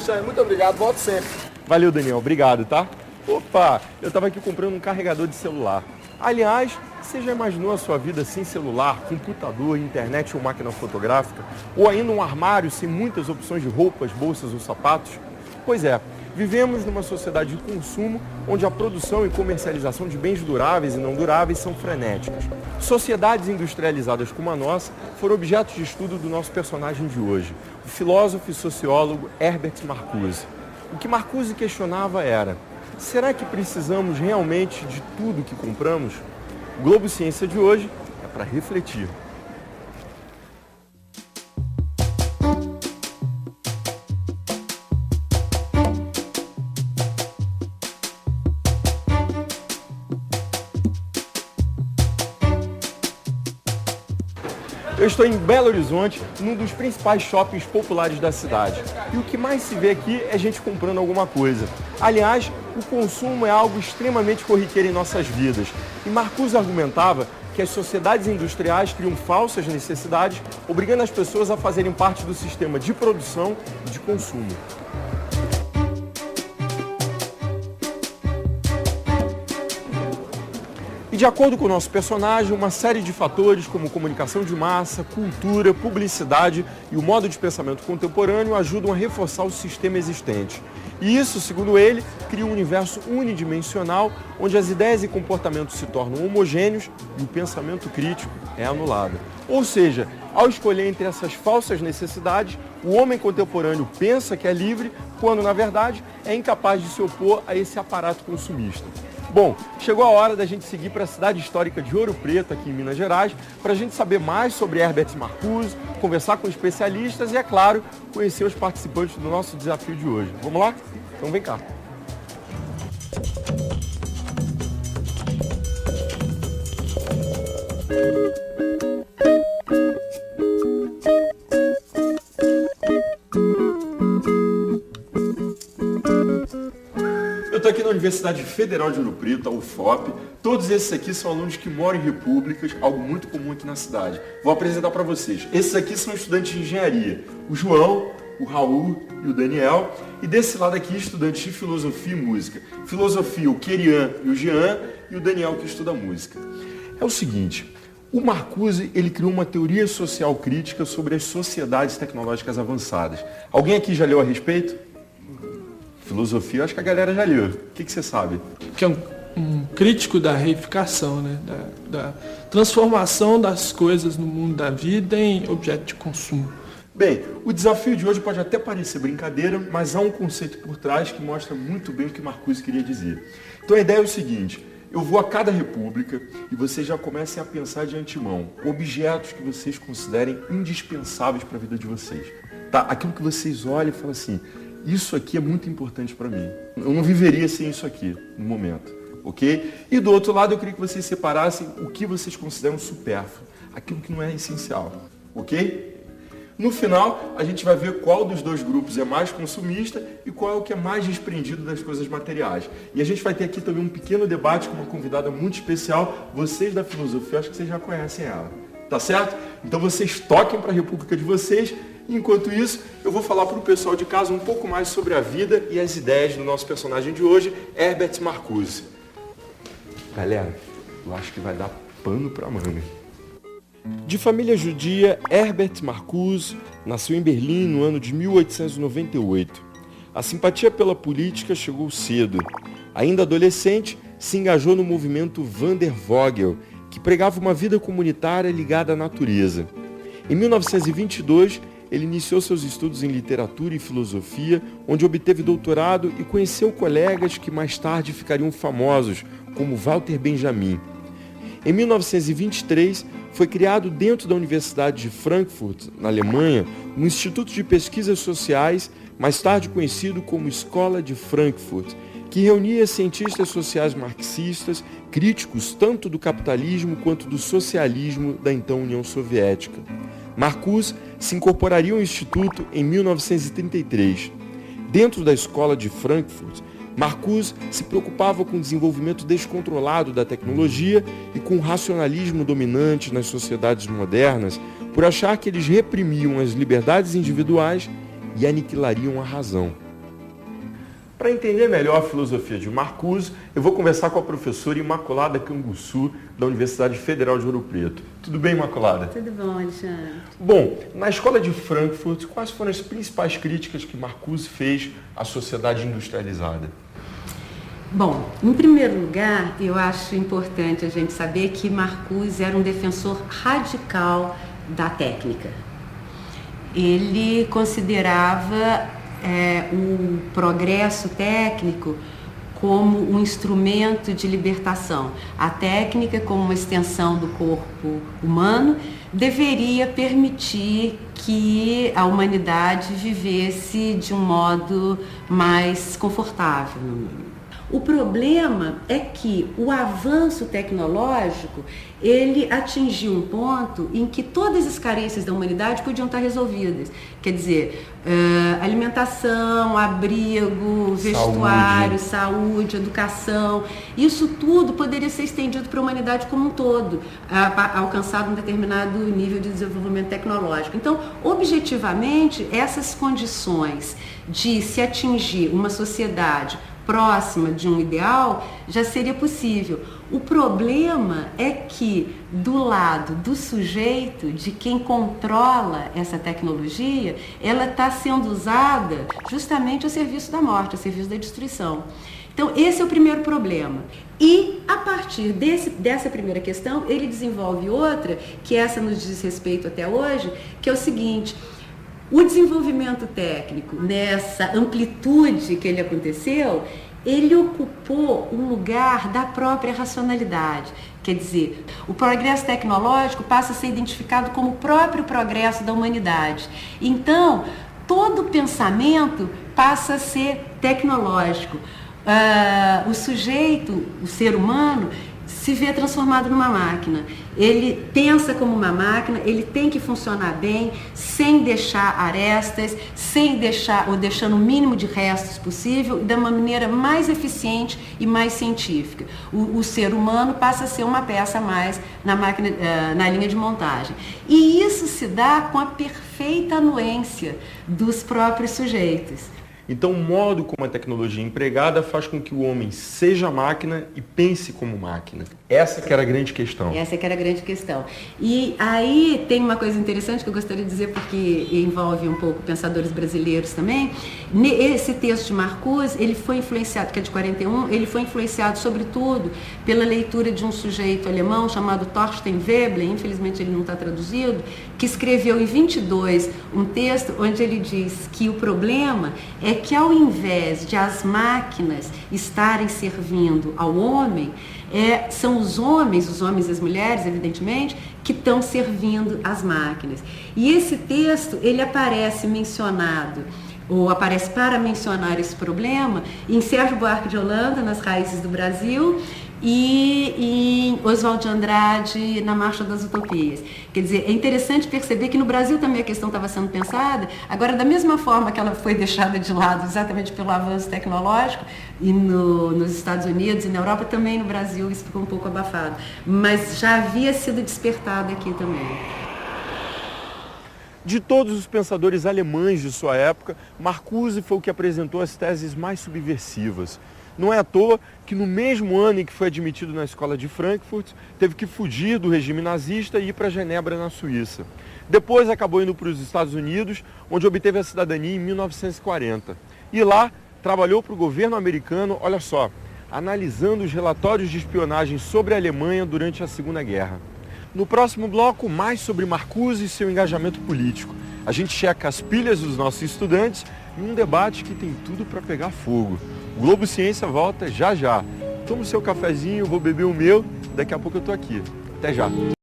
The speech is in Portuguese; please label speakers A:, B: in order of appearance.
A: Alexandre, muito obrigado, volto sempre.
B: Valeu, Daniel, obrigado, tá? Opa, eu estava aqui comprando um carregador de celular. Aliás, você já imaginou a sua vida sem celular, computador, internet ou máquina fotográfica? Ou ainda um armário sem muitas opções de roupas, bolsas ou sapatos? Pois é, vivemos numa sociedade de consumo onde a produção e comercialização de bens duráveis e não duráveis são frenéticas. Sociedades industrializadas como a nossa foram objeto de estudo do nosso personagem de hoje, o filósofo e sociólogo Herbert Marcuse. O que Marcuse questionava era: será que precisamos realmente de tudo que compramos? O Globo Ciência de hoje é para refletir. Eu estou em Belo Horizonte, num dos principais shoppings populares da cidade. E o que mais se vê aqui é gente comprando alguma coisa. Aliás, o consumo é algo extremamente corriqueiro em nossas vidas. E Marcuse argumentava que as sociedades industriais criam falsas necessidades, obrigando as pessoas a fazerem parte do sistema de produção e de consumo. E de acordo com o nosso personagem, uma série de fatores como comunicação de massa, cultura, publicidade e o modo de pensamento contemporâneo ajudam a reforçar o sistema existente. E isso, segundo ele, cria um universo unidimensional onde as ideias e comportamentos se tornam homogêneos e o pensamento crítico é anulado. Ou seja, ao escolher entre essas falsas necessidades, o homem contemporâneo pensa que é livre, quando, na verdade, é incapaz de se opor a esse aparato consumista. Bom, chegou a hora da gente seguir para a cidade histórica de Ouro Preto, aqui em Minas Gerais, para a gente saber mais sobre Herbert Marcuse, conversar com especialistas e, é claro, conhecer os participantes do nosso desafio de hoje. Vamos lá? Então vem cá. Eu estou aqui na Universidade Federal de Ouro Preto, a UFOP. Todos esses aqui são alunos que moram em repúblicas, algo muito comum aqui na cidade. Vou apresentar para vocês. Esses aqui são estudantes de engenharia. O João, o Raul e o Daniel. E desse lado aqui, estudantes de filosofia e música. Filosofia, o Kerian e o Jean, e o Daniel, que estuda música. É o seguinte, o Marcuse, ele criou uma teoria social crítica sobre as sociedades tecnológicas avançadas. Alguém aqui já leu a respeito? Filosofia, acho que a galera já leu. O que você sabe?
C: Que é um crítico da reificação, né? Da transformação das coisas no mundo da vida em objeto de consumo.
B: Bem, o desafio de hoje pode até parecer brincadeira, mas há um conceito por trás que mostra muito bem o que Marcuse queria dizer. Então a ideia é o seguinte: eu vou a cada república e vocês já comecem a pensar de antemão objetos que vocês considerem indispensáveis para a vida de vocês. Tá? Aquilo que vocês olham e falam assim: isso aqui é muito importante para mim. Eu não viveria sem isso aqui no momento, ok? E do outro lado eu queria que vocês separassem o que vocês consideram supérfluo, aquilo que não é essencial, ok? No final, a gente vai ver qual dos dois grupos é mais consumista e qual é o que é mais desprendido das coisas materiais. E a gente vai ter aqui também um pequeno debate com uma convidada muito especial. Vocês da filosofia, acho que vocês já conhecem ela. Tá certo? Então vocês toquem para a república de vocês. Enquanto isso, eu vou falar para o pessoal de casa um pouco mais sobre a vida e as ideias do nosso personagem de hoje, Herbert Marcuse. Galera, eu acho que vai dar pano para manga. De família judia, Herbert Marcuse nasceu em Berlim no ano de 1898. A simpatia pela política chegou cedo. Ainda adolescente, se engajou no movimento Wandervogel, que pregava uma vida comunitária ligada à natureza. Em 1922, ele iniciou seus estudos em literatura e filosofia, onde obteve doutorado e conheceu colegas que mais tarde ficariam famosos, como Walter Benjamin. Em 1923, foi criado dentro da Universidade de Frankfurt, na Alemanha, um Instituto de Pesquisas Sociais, mais tarde conhecido como Escola de Frankfurt, que reunia cientistas sociais marxistas, críticos tanto do capitalismo quanto do socialismo da então União Soviética. Marcuse se incorporaria ao Instituto em 1933. Dentro da Escola de Frankfurt, Marcuse se preocupava com o desenvolvimento descontrolado da tecnologia e com o racionalismo dominante nas sociedades modernas, por achar que eles reprimiam as liberdades individuais e aniquilariam a razão. Para entender melhor a filosofia de Marcuse, eu vou conversar com a professora Imaculada Canguçu, da Universidade Federal de Ouro Preto. Tudo bem, Imaculada?
A: Tudo bom, Alexandre.
B: Bom, na escola de Frankfurt, quais foram as principais críticas que Marcuse fez à sociedade industrializada?
A: Bom, em primeiro lugar, eu acho importante a gente saber que Marcuse era um defensor radical da técnica. Ele considerava o progresso técnico como um instrumento de libertação. A técnica, como uma extensão do corpo humano, deveria permitir que a humanidade vivesse de um modo mais confortável. O problema é que o avanço tecnológico, ele atingiu um ponto em que todas as carências da humanidade podiam estar resolvidas. Quer dizer, alimentação, abrigo, vestuário, saúde, educação, isso tudo poderia ser estendido para a humanidade como um todo, alcançado um determinado nível de desenvolvimento tecnológico. Então, objetivamente, essas condições de se atingir uma sociedade próxima de um ideal, já seria possível. O problema é que, do lado do sujeito, de quem controla essa tecnologia, ela está sendo usada justamente ao serviço da morte, ao serviço da destruição. Então, esse é o primeiro problema. E, a partir dessa primeira questão, ele desenvolve outra, que essa nos diz respeito até hoje, que é o seguinte: o desenvolvimento técnico, nessa amplitude que ele aconteceu, ele ocupou um lugar da própria racionalidade. Quer dizer, o progresso tecnológico passa a ser identificado como o próprio progresso da humanidade. Então, todo pensamento passa a ser tecnológico. O sujeito, o ser humano, se vê transformado numa máquina. Ele pensa como uma máquina, ele tem que funcionar bem, sem deixar arestas, deixando o mínimo de restos possível, da maneira mais eficiente e mais científica. O ser humano passa a ser uma peça a mais na máquina, na linha de montagem. E isso se dá com a perfeita anuência dos próprios sujeitos.
B: Então, o modo como a tecnologia é empregada faz com que o homem seja máquina e pense como máquina. Essa que era a grande questão.
A: Essa que era a grande questão. E aí tem uma coisa interessante que eu gostaria de dizer, porque envolve um pouco pensadores brasileiros também. Esse texto de Marcuse, ele foi influenciado, que é de 41, ele foi influenciado sobretudo pela leitura de um sujeito alemão chamado Thorstein Veblen, infelizmente ele não está traduzido, que escreveu em 22 um texto onde ele diz que o problema é que, ao invés de as máquinas estarem servindo ao homem, são os homens e as mulheres, evidentemente, que estão servindo as máquinas. E esse texto, ele aparece mencionado, ou aparece para mencionar esse problema, em Sérgio Buarque de Holanda, nas Raízes do Brasil, e em Oswald de Andrade, na Marcha das Utopias. Quer dizer, é interessante perceber que no Brasil também a questão estava sendo pensada. Agora, da mesma forma que ela foi deixada de lado exatamente pelo avanço tecnológico, e nos Estados Unidos e na Europa, também no Brasil isso ficou um pouco abafado. Mas já havia sido despertado aqui também.
B: De todos os pensadores alemães de sua época, Marcuse foi o que apresentou as teses mais subversivas. Não é à toa que, no mesmo ano em que foi admitido na escola de Frankfurt, teve que fugir do regime nazista e ir para Genebra, na Suíça. Depois acabou indo para os Estados Unidos, onde obteve a cidadania em 1940. E lá trabalhou para o governo americano, olha só, analisando os relatórios de espionagem sobre a Alemanha durante a Segunda Guerra. No próximo bloco, mais sobre Marcuse e seu engajamento político. A gente checa as pilhas dos nossos estudantes em um debate que tem tudo para pegar fogo. O Globo Ciência volta já já. Toma o seu cafezinho, eu vou beber o meu, daqui a pouco eu tô aqui. Até já.